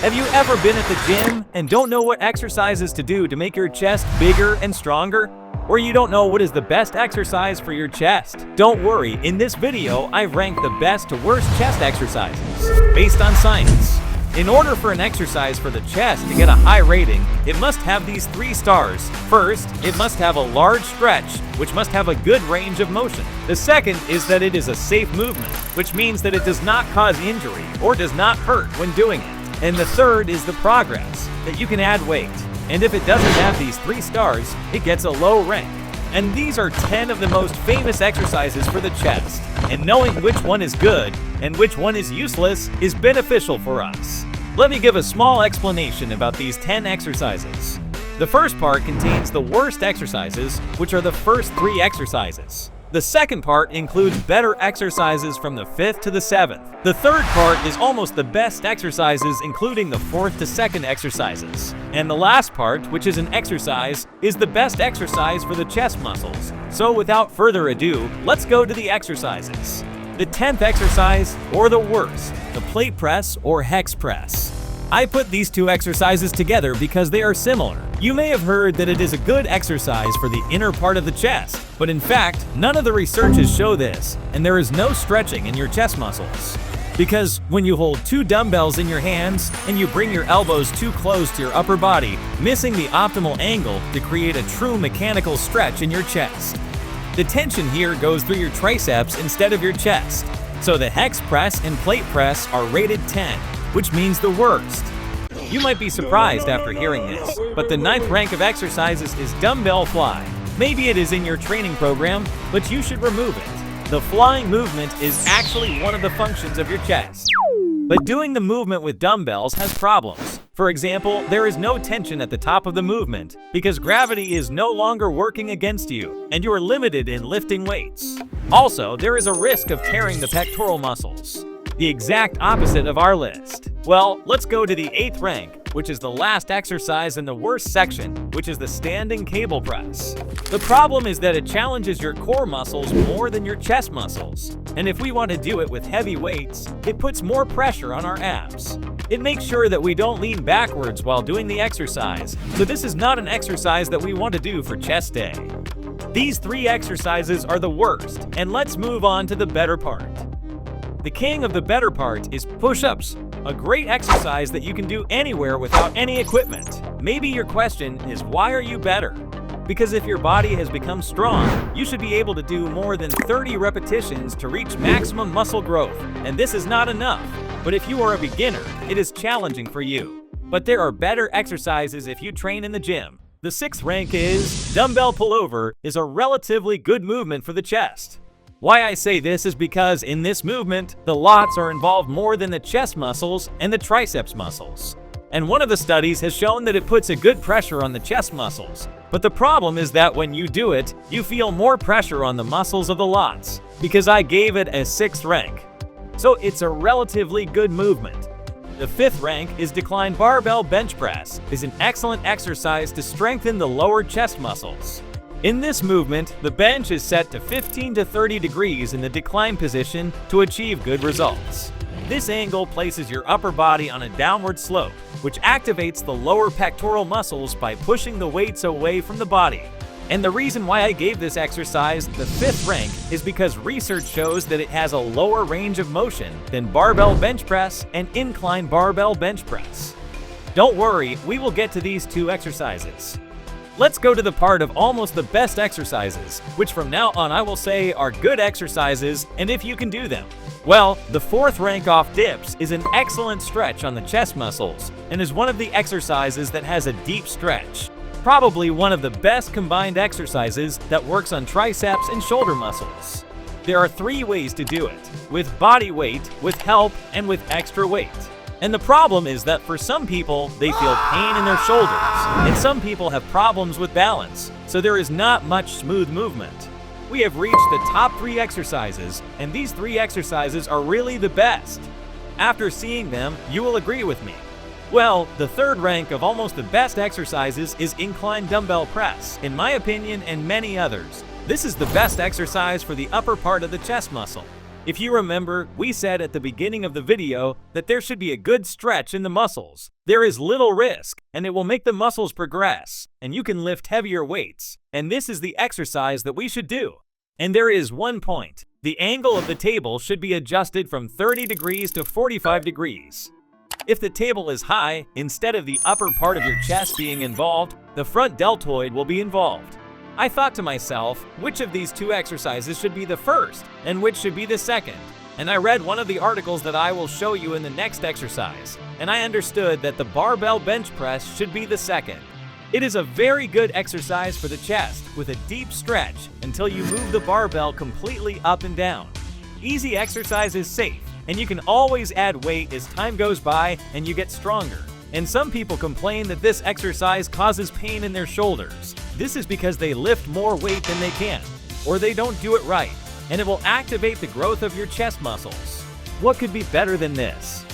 Have you ever been at the gym and don't know what exercises to do to make your chest bigger and stronger? Or you don't know what is the best exercise for your chest? Don't worry, in this video, I've ranked the best to worst chest exercises based on science. In order for an exercise for the chest to get a high rating, it must have these 3 stars. First, it must have a large stretch, which must have a good range of motion. The second is that it is a safe movement, which means that it does not cause injury or does not hurt when doing it. And the third is the progress, that you can add weight. And if it doesn't have these 3 stars, it gets a low rank. And these are 10 of the most famous exercises for the chest. And knowing which one is good and which one is useless is beneficial for us. Let me give a small explanation about these 10 exercises. The first part contains the worst exercises, which are the first 3 exercises. The second part includes better exercises from the 5th to the 7th. The third part is almost the best exercises, including the 4th to 2nd exercises. And the last part, which is an exercise, is the best exercise for the chest muscles. So without further ado, let's go to the exercises. The 10th exercise, or the worst, the plate press or hex press. I put these 2 exercises together because they are similar. You may have heard that it is a good exercise for the inner part of the chest, but in fact, none of the researches show this, and there is no stretching in your chest muscles. Because when you hold 2 dumbbells in your hands and you bring your elbows too close to your upper body, missing the optimal angle to create a true mechanical stretch in your chest. The tension here goes through your triceps instead of your chest. So the hex press and plate press are rated 10, which means the worst. You might be surprised after hearing this, but the 9th rank of exercises is dumbbell fly. Maybe it is in your training program, but you should remove it. The flying movement is actually one of the functions of your chest. But doing the movement with dumbbells has problems. For example, there is no tension at the top of the movement because gravity is no longer working against you, and you are limited in lifting weights. Also, there is a risk of tearing the pectoral muscles. The exact opposite of our list. Well, let's go to the 8th rank, which is the last exercise in the worst section, which is the standing cable press. The problem is that it challenges your core muscles more than your chest muscles. And if we want to do it with heavy weights, it puts more pressure on our abs. It makes sure that we don't lean backwards while doing the exercise, so this is not an exercise that we want to do for chest day. These 3 exercises are the worst, and let's move on to the better part. The king of the better part is push-ups, a great exercise that you can do anywhere without any equipment. Maybe your question is, why are you better? Because if your body has become strong, you should be able to do more than 30 repetitions to reach maximum muscle growth, and this is not enough. But if you are a beginner, it is challenging for you. But there are better exercises if you train in the gym. The 6th rank is dumbbell pullover is a relatively good movement for the chest. Why I say this is because in this movement, the lats are involved more than the chest muscles and the triceps muscles. And one of the studies has shown that it puts a good pressure on the chest muscles. But the problem is that when you do it, you feel more pressure on the muscles of the lats, because I gave it a 6th rank. So it's a relatively good movement. The 5th rank is decline barbell bench press. It is an excellent exercise to strengthen the lower chest muscles. In this movement, the bench is set to 15 to 30 degrees in the decline position to achieve good results. This angle places your upper body on a downward slope, which activates the lower pectoral muscles by pushing the weights away from the body. And the reason why I gave this exercise the 5th rank is because research shows that it has a lower range of motion than barbell bench press and incline barbell bench press. Don't worry, we will get to these 2 exercises. Let's go to the part of almost the best exercises, which from now on I will say are good exercises and if you can do them. Well, the 4th rank off dips is an excellent stretch on the chest muscles and is one of the exercises that has a deep stretch. Probably one of the best combined exercises that works on triceps and shoulder muscles. There are 3 ways to do it: with body weight, with help, and with extra weight. And the problem is that for some people, they feel pain in their shoulders, and some people have problems with balance, so there is not much smooth movement. We have reached the top 3 exercises, and these 3 exercises are really the best. After seeing them, you will agree with me. Well, the 3rd rank of almost the best exercises is incline dumbbell press, in my opinion and many others. This is the best exercise for the upper part of the chest muscle. If you remember, we said at the beginning of the video that there should be a good stretch in the muscles. There is little risk, and it will make the muscles progress, and you can lift heavier weights. And this is the exercise that we should do. And there is one point. The angle of the table should be adjusted from 30 degrees to 45 degrees. If the table is high, instead of the upper part of your chest being involved, the front deltoid will be involved. I thought to myself, which of these two exercises should be the first, and which should be the second? And I read one of the articles that I will show you in the next exercise, and I understood that the barbell bench press should be the second. It is a very good exercise for the chest, with a deep stretch until you move the barbell completely up and down. Easy exercise is safe, and you can always add weight as time goes by and you get stronger. And some people complain that this exercise causes pain in their shoulders. This is because they lift more weight than they can, or they don't do it right, and it will activate the growth of your chest muscles. What could be better than this?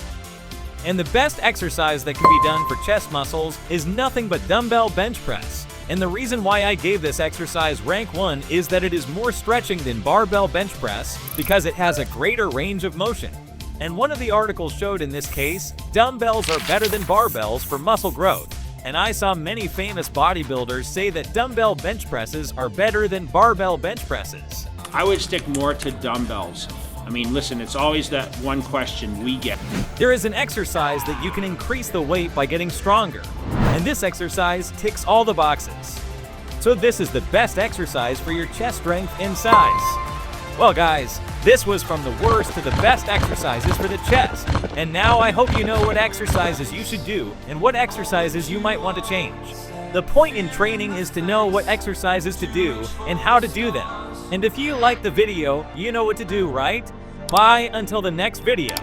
And the best exercise that can be done for chest muscles is nothing but dumbbell bench press. And the reason why I gave this exercise rank 1 is that it is more stretching than barbell bench press because it has a greater range of motion. And one of the articles showed in this case, dumbbells are better than barbells for muscle growth. And I saw many famous bodybuilders say that dumbbell bench presses are better than barbell bench presses. I would stick more to dumbbells. I mean, listen, it's always that one question we get. There is an exercise that you can increase the weight by getting stronger. And this exercise ticks all the boxes. So this is the best exercise for your chest strength and size. Well guys, this was from the worst to the best exercises for the chest. And now I hope you know what exercises you should do and what exercises you might want to change. The point in training is to know what exercises to do and how to do them. And if you like the video, you know what to do, right? Bye until the next video.